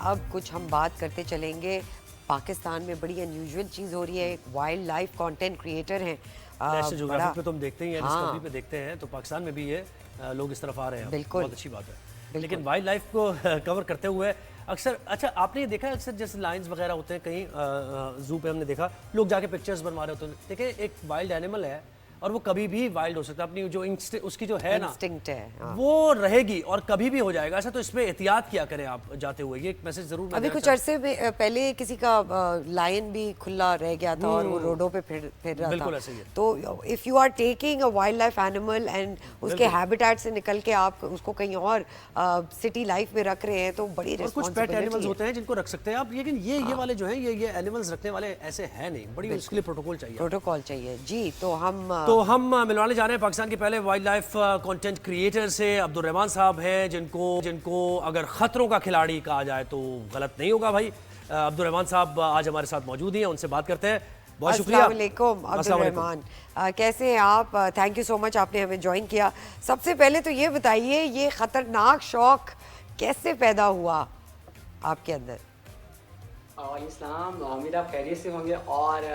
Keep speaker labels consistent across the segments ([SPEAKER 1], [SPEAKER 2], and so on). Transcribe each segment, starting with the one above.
[SPEAKER 1] अब कुछ हम बात करते चलेंगे। पाकिस्तान में बड़ी अनयूजुअल चीज़ हो रही है। एक वाइल्ड लाइफ कंटेंट क्रिएटर हैं,
[SPEAKER 2] नेशनल
[SPEAKER 1] बड़ा।
[SPEAKER 2] ज्योग्राफिक पे तो हम देखते ही हैं, डिस्कवरी
[SPEAKER 1] हाँ,
[SPEAKER 2] पे देखते हैं, तो पाकिस्तान में भी ये लोग इस तरफ आ रहे हैं। अब
[SPEAKER 1] बिल्कुल
[SPEAKER 2] बहुत अच्छी बात है।
[SPEAKER 1] बिल्कुल।
[SPEAKER 2] लेकिन वाइल्ड लाइफ को कवर करते हुए अक्सर, अच्छा आपने ये देखा है अक्सर जैसे लाइन्स वगैरह होते हैं कहीं जू पे हमने देखा लोग जाके पिक्चर्स बनवा रहे होते हैं। देखिए एक वाइल्ड एनिमल है और वो कभी भी वाइल्ड हो सकता है, अपनी जो उसकी जो है ना
[SPEAKER 1] इंस्टिंक्ट है, हाँ।
[SPEAKER 2] वो रहेगी और कभी भी हो जाएगा ऐसा। तो इसमें एहतियात किया करें आप जाते हुए, ये एक मैसेज जरूर मैं
[SPEAKER 1] अभी
[SPEAKER 2] देना
[SPEAKER 1] कुछ
[SPEAKER 2] चाहता
[SPEAKER 1] अरसे में पहले किसी का लायन भी खुला रह गया था और वो रोडों पे फिर
[SPEAKER 2] हूं।
[SPEAKER 1] रहा था।
[SPEAKER 2] बिल्कुल ऐसे ही है।
[SPEAKER 1] तो if you are taking a wild life animal and उसके
[SPEAKER 2] बिल्कुल।
[SPEAKER 1] हैबिटेट से निकल के आप उसको कहीं और सिटी लाइफ में रख रहे हैं, तो बड़ी
[SPEAKER 2] और कुछ पेट
[SPEAKER 1] रिस्पॉन्सिबिलिटी
[SPEAKER 2] एनिमल्स
[SPEAKER 1] है।
[SPEAKER 2] होते हैं जिनको रख सकते हैं आप, लेकिन ये वाले जो हैं ये एनिमल्स रखने वाले ऐसे हैं नहीं, बड़ी उसके लिए प्रोटोकॉल चाहिए।
[SPEAKER 1] प्रोटोकॉल चाहिए जी। तो
[SPEAKER 2] हम मिलवाने जा रहे हैं पाकिस्तान के पहले वाइल्ड लाइफ कंटेंट क्रिएटर से। अब्दुल रहमान साहब हैं जिनको अगर खतरों का खिलाड़ी कहा जाए तो गलत नहीं होगा भाई। अब्दुल रहमान साहब आज हमारे साथ मौजूद हैं, उनसे बात करते हैं। बहुत शुक्रिया।
[SPEAKER 1] अस्सलाम वालेकुम अब्दुल रहमान, कैसे हैं आप? थैंक यू सो मच, आपने हमें ज्वाइन किया। सबसे पहले तो ये बताइए, ये खतरनाक शौक कैसे पैदा हुआ आपके अंदर?
[SPEAKER 3] इस्लाम उम्मीद आप खैरियत से होंगे। और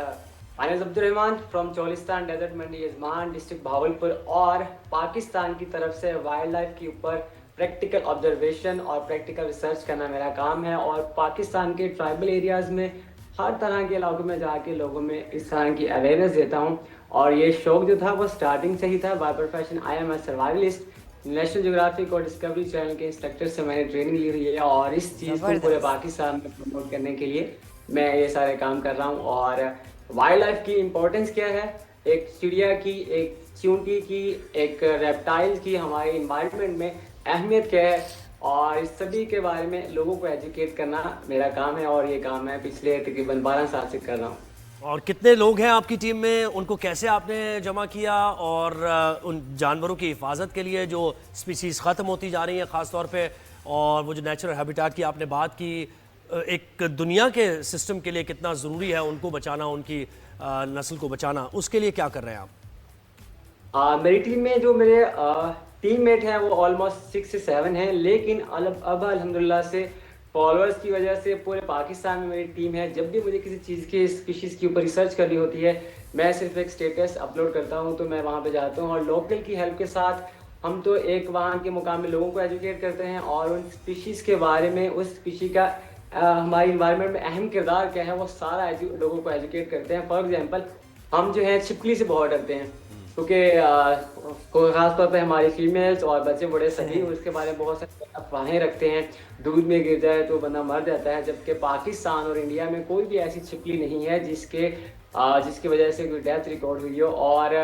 [SPEAKER 3] I am Abdul Rahman from Cholistan desert Mandi Yazman district Bahawalpur. और पाकिस्तान की तरफ से वाइल्ड लाइफ के ऊपर प्रैक्टिकल ऑब्जर्वेशन और प्रैक्टिकल रिसर्च करना मेरा काम है। और पाकिस्तान के ट्राइबल एरियाज़ में हर तरह के इलाकों में जाके लोगों में इस तरह की अवेयरनेस देता हूँ। और ये शौक जो था वो स्टार्टिंग से ही था। By profession I am a survivalist. National Geographic और डिस्कवरी चैनल के इंस्ट्रक्टर से मैंने ट्रेनिंग ली हुई है और इस चीज़ को पूरे पाकिस्तान में प्रमोट करने के लिए मैं ये सारे काम कर रहा हूँ। और वाइल्ड लाइफ की इम्पोर्टेंस क्या है, एक चिड़िया की, एक चींटी की, एक रेप्टाइल की हमारे इन्वायरमेंट में अहमियत क्या है, और इस सभी के बारे में लोगों को एजुकेट करना मेरा काम है। और ये काम मैं पिछले तकरीबन 12 साल से कर रहा हूँ।
[SPEAKER 2] और कितने लोग हैं आपकी टीम में, उनको कैसे आपने जमा किया? और उन जानवरों की हिफाजत के लिए जो स्पीसीज़ ख़त्म होती जा रही हैं ख़ास तौर पे, और वो जो नेचुरल हैबिटेट की आपने बात की, एक दुनिया के सिस्टम के लिए कितना ज़रूरी है उनको बचाना, उनकी नस्ल को बचाना, उसके लिए क्या कर रहे हैं आप?
[SPEAKER 3] मेरी टीम में जो मेरे टीममेट हैं वो ऑलमोस्ट 6 से 7 हैं। लेकिन अब अल्हम्दुलिल्लाह से फॉलोअर्स की वजह से पूरे पाकिस्तान में मेरी टीम है। जब भी मुझे किसी चीज़ की स्पीशीज़ के ऊपर रिसर्च करनी होती है, मैं सिर्फ एक स्टेटस अपलोड करता हूँ तो मैं वहाँ पे जाता हूँ और लोकल की हेल्प के साथ हम तो एक वहाँ के मुकाम में लोगों को एजुकेट करते हैं और उन स्पीशीज़ के बारे में, उस स्पीशी का हमारी इन्वायरमेंट में अहम किरदार क्या है वो सारा लोगों को एजुकेट करते हैं। फॉर एग्जांपल हम जो है छिपकली से बहुत डरते हैं क्योंकि खासतौर पे हमारी फीमेल्स और बच्चे बड़े सभी उसके बारे में बहुत सारी अफवाहें रखते हैं। दूध में गिर जाए तो बंदा मर जाता है, जबकि पाकिस्तान और इंडिया में कोई भी ऐसी छिपकली नहीं है जिसकी वजह से कोई डेथ रिकॉर्ड हुई हो। और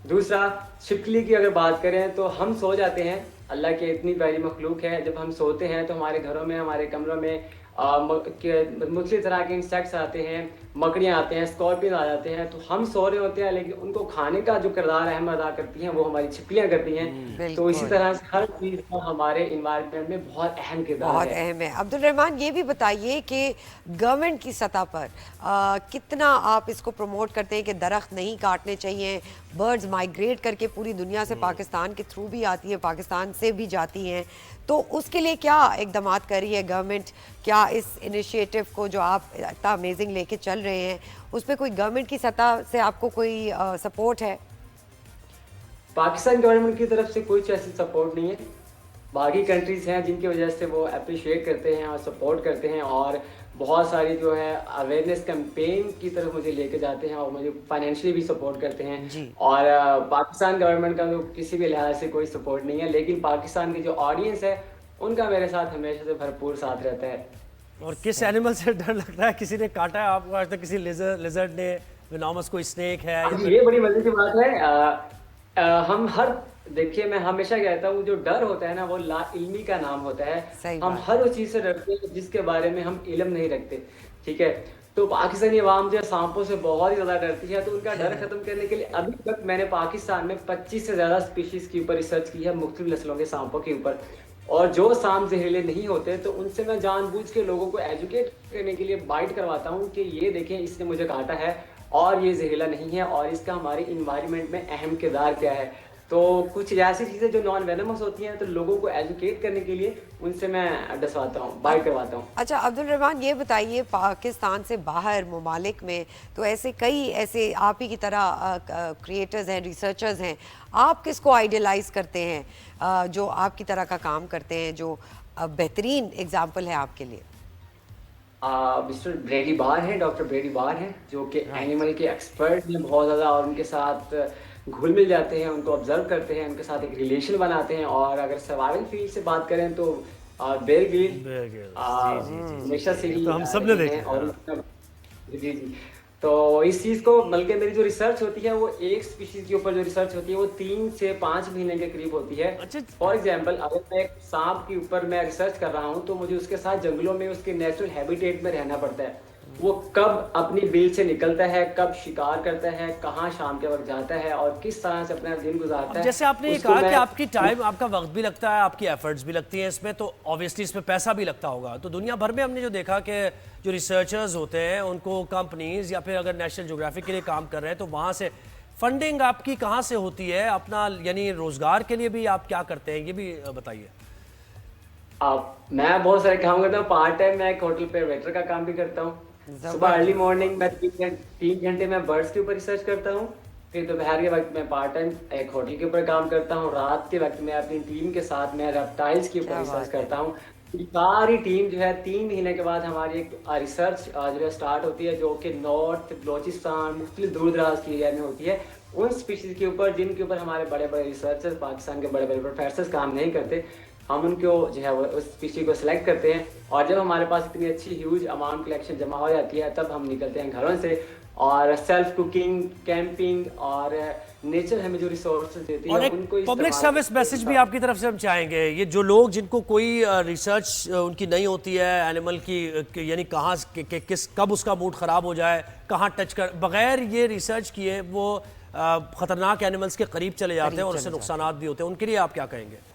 [SPEAKER 3] दूसरा, छिपकली की अगर बात करें तो हम सो जाते हैं, अल्लाह की इतनी प्यारी मखलूक है। जब हम सोते हैं तो हमारे घरों में, हमारे कमरों में मुख्तलिफ तरह के इंसेक्ट्स आते हैं, मकड़ियाँ आते हैं, स्कॉर्पियन आ जाते हैं। तो हम सो रहे होते हैं लेकिन उनको खाने का जो किरदार अहम अदा करती हैं वो हमारी छिपकलियाँ करती हैं। तो इसी तरह से हर चीज़ का हमारे इन्वायरमेंट में बहुत अहम किरदार
[SPEAKER 1] बहुत
[SPEAKER 3] है।
[SPEAKER 1] अहम है। अब्दुल रहमान, ये भी बताइए कि गवर्नमेंट की सतह पर कितना आप इसको प्रमोट करते हैं कि दरख्त नहीं काटने चाहिए, बर्ड्स माइग्रेट करके पूरी दुनिया से पाकिस्तान के थ्रू भी आती है, पाकिस्तान से भी जाती हैं, तो उसके लिए क्या इकदाम कर रही है गवर्नमेंट? क्या इस इनिशिएटिव को जो आप इतना अमेजिंग लेके चल रहे हैं उस पर कोई गवर्नमेंट की सतह से आपको कोई सपोर्ट है?
[SPEAKER 3] पाकिस्तान गवर्नमेंट की तरफ से कोई ऐसी सपोर्ट नहीं है। बाकी कंट्रीज़ हैं जिनकी वजह से वो अप्रिशिएट करते हैं और सपोर्ट करते हैं और बहुत सारी जो है अवेयरनेस कैंपेन की तरफ मुझे लेके जाते हैं और मुझे फाइनेंशियली भी सपोर्ट करते हैं
[SPEAKER 1] जी।
[SPEAKER 3] और पाकिस्तान गवर्नमेंट का तो किसी भी लिहाज से कोई सपोर्ट नहीं है। लेकिन पाकिस्तान की जो ऑडियंस है उनका मेरे साथ हमेशा से भरपूर साथ रहता है।
[SPEAKER 2] और किस एनिमल से डर लगता है? किसी ने काटा है आपको आज तक? किसी लिजर्ड ने, विनोमस कोई स्नेक है या फिर?
[SPEAKER 3] ये बड़ी मजे की बात है। हम हर देखिए, मैं हमेशा कहता हूँ जो डर होता है ना वो ला इल्मी का नाम होता है।
[SPEAKER 1] सही
[SPEAKER 3] हम
[SPEAKER 1] बात।
[SPEAKER 3] हर उस चीज़ से डरते हैं जिसके बारे में हम इल्म नहीं रखते, ठीक है। तो पाकिस्तानी अवाम जो है सांपों से बहुत ही ज़्यादा डरती है। तो उनका डर खत्म करने के लिए अभी तक मैंने पाकिस्तान में 25 से ज़्यादा स्पीशीज़ के ऊपर रिसर्च की है, मुख्तलिफ नस्लों के सांपों के ऊपर। और जो सांप जहरीले नहीं होते तो उनसे मैं जानबूझ के लोगों को एजुकेट करने के लिए बाइट करवाता हूँ कि ये देखें, इसने मुझे काटा है और ये जहरीला नहीं है और इसका हमारे इन्वायरमेंट में अहम किरदार क्या है। तो कुछ ऐसी चीज़ें जो नॉन वेनमस होती हैं, तो लोगों को एजुकेट करने के लिए उनसे मैं डसवाता हूँ, बाइट करवाता हूँ।
[SPEAKER 1] अच्छा अब्दुल रहमान, ये बताइए पाकिस्तान से बाहर ममालिक में तो ऐसे कई ऐसे आप ही की तरह क्रिएटर्स हैं, रिसर्चर्स हैं, आप किसको आइडियलाइज करते हैं जो आपकी तरह का काम करते हैं, जो बेहतरीन एग्जाम्पल है आपके लिए?
[SPEAKER 3] मिस्टर ब्रेडी बार हैं, डॉक्टर ब्रेडी बार हैं, जो कि एनिमल के एक्सपर्ट हैं बहुत ज़्यादा, और उनके साथ घुल मिल जाते हैं, उनको ऑब्जर्व करते हैं, उनके साथ एक रिलेशन बनाते हैं। और अगर सर्वाइवल फील्ड से बात करें तो बेयर ग्रिल्स हमेशा से ही
[SPEAKER 2] तो हम सब ने
[SPEAKER 3] रहे
[SPEAKER 2] देखे
[SPEAKER 3] हैं। और जी जी, तो इस चीज़ को, बल्कि मेरी जो रिसर्च होती है वो एक स्पीशीज के ऊपर जो रिसर्च होती है वो 3 से 5 महीने के करीब होती है।
[SPEAKER 2] अच्छा।
[SPEAKER 3] फॉर एग्जांपल, अगर मैं एक सांप के ऊपर मैं रिसर्च कर रहा हूँ तो मुझे उसके साथ जंगलों में उसके नेचुरल हैबिटेट में रहना पड़ता है। वो कब अपनी बिल से निकलता है, कब शिकार करता है, कहाँ शाम के वक्त जाता है और किस तरह से अपना दिन गुजारता है।
[SPEAKER 2] जैसे आपने
[SPEAKER 3] उसको
[SPEAKER 2] कहा कि
[SPEAKER 3] मैं-
[SPEAKER 2] आपकी टाइम, आपका वक्त भी लगता है, आपकी एफर्ट्स भी लगती हैं इसमें, तो ऑब्वियसली इसमें पैसा भी लगता होगा। तो दुनिया भर में हमने जो देखा कि जो रिसर्चर्स होते हैं उनको कंपनीज या फिर अगर नेशनल ज्योग्राफिक के लिए काम कर रहे हैं तो वहाँ से फंडिंग आपकी कहाँ से होती है? अपना यानी रोजगार के लिए भी आप क्या करते हैं, ये भी बताइए।
[SPEAKER 3] मैं बहुत सारे काम करता हूँ। पार्ट टाइम मैं एक होटल पे वेटर का काम भी करता हूँ। सुबह अर्ली मॉर्निंग मैं 3 घंटे में बर्ड्स के ऊपर रिसर्च करता हूँ। फिर दोपहर के वक्त मैं पार्ट टाइम एक होटल के ऊपर काम करता हूँ। रात के वक्त मैं अपनी टीम के साथ मैं रेप्टाइल्स के ऊपर रिसर्च करता हूँ। सारी टीम जो है 3 महीने के बाद हमारी एक रिसर्च जो है स्टार्ट होती है, जो कि नॉर्थ बलोचिस्तान मुख्तलिफ दूर दराज के एरिया में होती है, उन स्पीशीज के ऊपर जिनके ऊपर हमारे बड़े बड़े रिसर्चर्स, पाकिस्तान के बड़े बड़े प्रोफेसर्स काम नहीं करते। हम उनको जो है वो उस स्पीशीज को सिलेक्ट करते हैं, और जब हमारे पास इतनी अच्छी ह्यूज अमाउंट कलेक्शन जमा हो जाती है तब हम निकलते हैं घरों से, और सेल्फ कुकिंग, कैंपिंग और नेचर हमें जो रिसोर्सेज देती
[SPEAKER 2] और
[SPEAKER 3] है
[SPEAKER 2] एक
[SPEAKER 3] उनको
[SPEAKER 2] पब्लिक सर्विस मैसेज भी आपकी तरफ से हम चाहेंगे, ये जो लोग जिनको कोई रिसर्च उनकी नहीं होती है एनिमल की, यानी कहाँ किस कब उसका मूड ख़राब हो जाए, कहाँ टच कर, बगैर ये रिसर्च किए वो ख़तरनाक एनिमल्स के करीब चले जाते हैं और उससे नुकसानात भी होते हैं, उनके लिए आप क्या कहेंगे?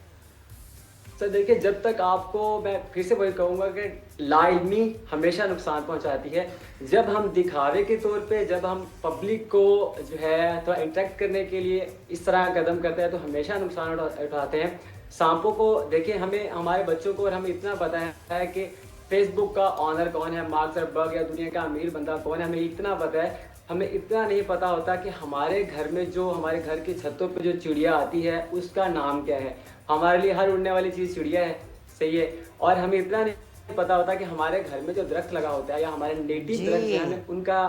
[SPEAKER 3] सर देखिए, जब तक आपको, मैं फिर से वही कहूँगा कि लाइल्मी हमेशा नुकसान पहुँचाती है। जब हम दिखावे के तौर पे, जब हम पब्लिक को जो है थोड़ा इंटरेक्ट करने के लिए इस तरह कदम करते हैं तो हमेशा नुकसान उठाते हैं। सांपों को देखिए, हमें हमारे बच्चों को और हमें इतना पता है कि फेसबुक का ऑनर कौन है, मार्क ज़करबर्ग, या दुनिया का अमीर बंदा कौन है, हमें इतना पता है। हमें इतना नहीं पता होता कि हमारे घर में जो, हमारे घर की छतों पे जो चिड़िया आती है उसका नाम क्या है। हमारे लिए हर उड़ने वाली चीज़ चिड़िया है, सही है। और हमें इतना नहीं पता होता कि हमारे घर में जो दरख्त लगा होता है या हमारे नेटिव दरख्त हैं उनका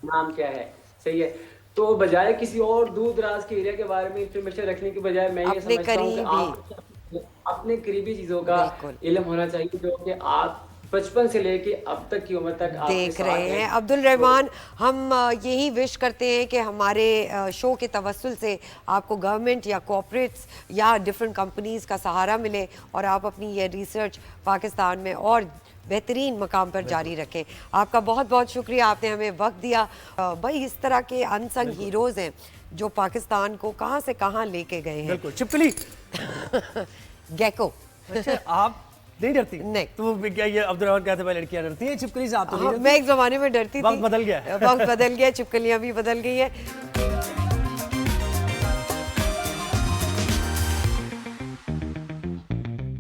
[SPEAKER 3] नाम क्या है, सही है। तो बजाय किसी और दूर दराज के एरिया के बारे में इंफॉर्मेशन रखने की बजाय मैं ये समझता हूँ कि आप अपने करीबी चीज़ों का इल्म होना चाहिए, जो कि आप बचपन से लेके अब तक की उम्र तक
[SPEAKER 1] देख रहे हैं। अब्दुल रहमान, हम यही विश करते हैं कि हमारे शो के तवस्सुल से आपको गवर्नमेंट या कॉर्पोरेट्स या डिफरेंट कंपनीज का सहारा मिले और आप अपनी ये रिसर्च पाकिस्तान में और बेहतरीन मकाम पर जारी रखें। आपका बहुत बहुत शुक्रिया, आपने हमें वक्त दिया। भाई, इस तरह के अनसंग हीरोज़ हैं जो पाकिस्तान को कहाँ से कहाँ लेके गए हैं।
[SPEAKER 2] बिल्कुल। छिपकली
[SPEAKER 1] गेको।
[SPEAKER 2] अच्छा, आप नहीं डरती?
[SPEAKER 1] नहीं।
[SPEAKER 2] तो क्या ये अब्दुल रहमान कहते हैं लड़कियां डरती हैं, छिपकली से आप तो नहीं डरती?
[SPEAKER 1] मैं एक ज़माने में डरती थी,
[SPEAKER 2] वक्त बदल गया।
[SPEAKER 1] वक्त बदल गया, छिपकलियाँ भी बदल गई है।